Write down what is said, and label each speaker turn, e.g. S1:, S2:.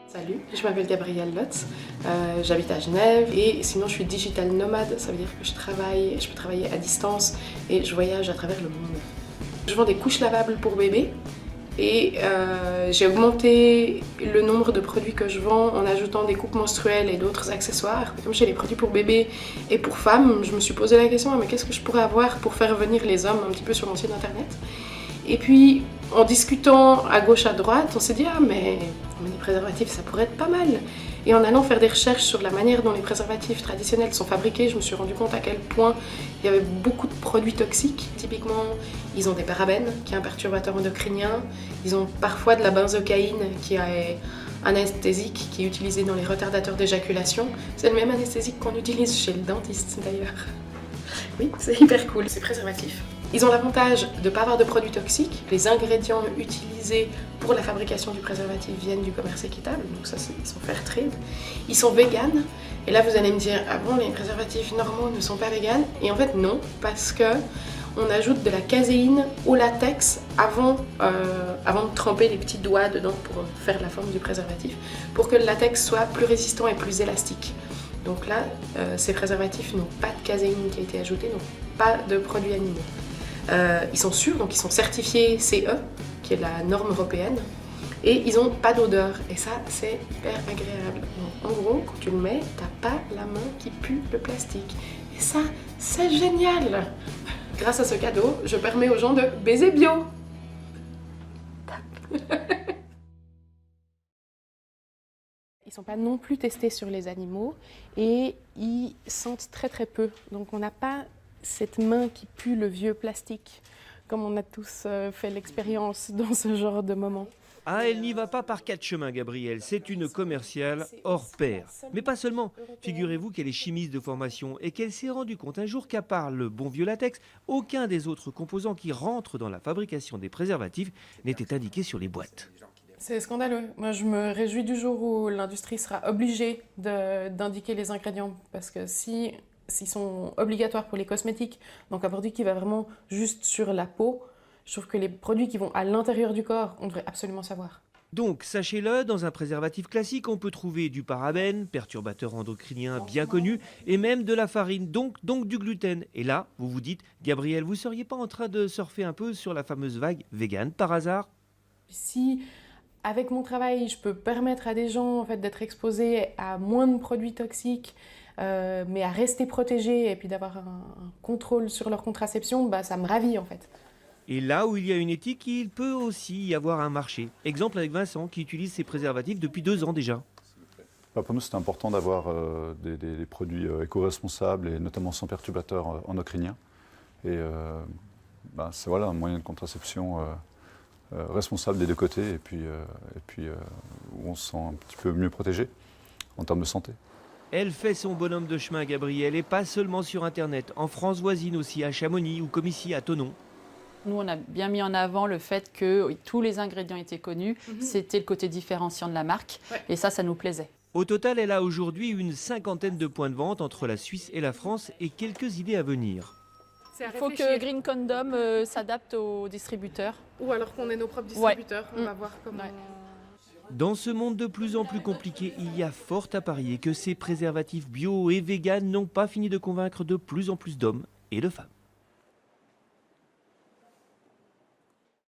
S1: Salut, je m'appelle Gabrielle Lotz, j'habite à Genève et sinon je suis digital nomade, ça veut dire que je peux travailler à distance et je voyage à travers le monde. Je vends des couches lavables pour bébés et j'ai augmenté le nombre de produits que je vends en ajoutant des coupes menstruelles et d'autres accessoires. Comme j'ai les produits pour bébés et pour femmes, je me suis posé la question mais qu'est-ce que je pourrais avoir pour faire venir les hommes un petit peu sur mon site internet. Et puis, en discutant à gauche, à droite, on s'est dit « Ah, mais les préservatifs, ça pourrait être pas mal !» Et en allant faire des recherches sur la manière dont les préservatifs traditionnels sont fabriqués, je me suis rendu compte à quel point il y avait beaucoup de produits toxiques. Typiquement, ils ont des parabènes, qui est un perturbateur endocrinien. Ils ont parfois de la benzocaïne, qui est un anesthésique qui est utilisé dans les retardateurs d'éjaculation. C'est le même anesthésique qu'on utilise chez le dentiste, d'ailleurs. Oui, c'est hyper cool, ces préservatifs. Ils ont l'avantage de ne pas avoir de produits toxiques. Les ingrédients utilisés pour la fabrication du préservatif viennent du commerce équitable, donc ça, ils sont fair trade. Ils sont véganes, et là vous allez me dire, ah bon, les préservatifs normaux ne sont pas véganes? Et en fait non, parce que on ajoute de la caséine au latex avant de tremper les petits doigts dedans pour faire la forme du préservatif, pour que le latex soit plus résistant et plus élastique. Donc là, ces préservatifs n'ont pas de caséine qui a été ajoutée, donc pas de produits animaux. Ils sont sûrs, donc ils sont certifiés CE, qui est la norme européenne, et ils n'ont pas d'odeur, et ça c'est hyper agréable. Donc, en gros, quand tu le mets, t'as pas la main qui pue le plastique. Et ça, c'est génial! Grâce à ce cadeau, je permets aux gens de baiser bio! Ils ne sont pas non plus testés sur les animaux et ils sentent très très peu. Donc on n'a pas cette main qui pue le vieux plastique, comme on a tous fait l'expérience dans ce genre de moment.
S2: Ah, elle n'y va pas par quatre chemins, Gabrielle. C'est une commerciale hors pair. Mais pas seulement. Figurez-vous qu'elle est chimiste de formation et qu'elle s'est rendue compte un jour qu'à part le bon vieux latex, aucun des autres composants qui rentrent dans la fabrication des préservatifs n'était indiqué sur les boîtes.
S1: C'est scandaleux. Moi, je me réjouis du jour où l'industrie sera obligée d'indiquer les ingrédients, parce que s'ils sont obligatoires pour les cosmétiques, donc un produit qui va vraiment juste sur la peau, je trouve que les produits qui vont à l'intérieur du corps, on devrait absolument savoir.
S2: Donc, sachez-le, dans un préservatif classique, on peut trouver du parabène, perturbateur endocrinien bien connu, et même de la farine, donc du gluten. Et là, vous vous dites, Gabrielle, vous seriez pas en train de surfer un peu sur la fameuse vague végane par hasard?
S1: Si, avec mon travail, je peux permettre à des gens en fait, d'être exposés à moins de produits toxiques, mais à rester protégés et puis d'avoir un contrôle sur leur contraception, bah, ça me ravit en fait.
S2: Et là où il y a une éthique, il peut aussi y avoir un marché. Exemple avec Vincent qui utilise ses préservatifs depuis 2 ans déjà.
S3: Pour nous, c'est important d'avoir des produits éco-responsables et notamment sans perturbateurs endocriniens. Et c'est voilà, un moyen de contraception responsable des deux côtés et puis où on se sent un petit peu mieux protégé en termes de santé.
S2: Elle fait son bonhomme de chemin, Gabrielle, et pas seulement sur Internet. En France voisine aussi, à Chamonix ou comme ici à Thonon.
S4: Nous, on a bien mis en avant le fait que tous les ingrédients étaient connus. C'était le côté différenciant de la marque. Ouais. Et ça nous plaisait.
S2: Au total, elle a aujourd'hui une 50aine de points de vente entre la Suisse et la France et quelques idées à venir.
S4: Il faut que Green Condom s'adapte aux distributeurs.
S1: Ou alors qu'on ait nos propres distributeurs. Ouais. On va voir comment... Ouais.
S2: Dans ce monde de plus en plus compliqué, il y a fort à parier que ces préservatifs bio et véganes n'ont pas fini de convaincre de plus en plus d'hommes et de femmes.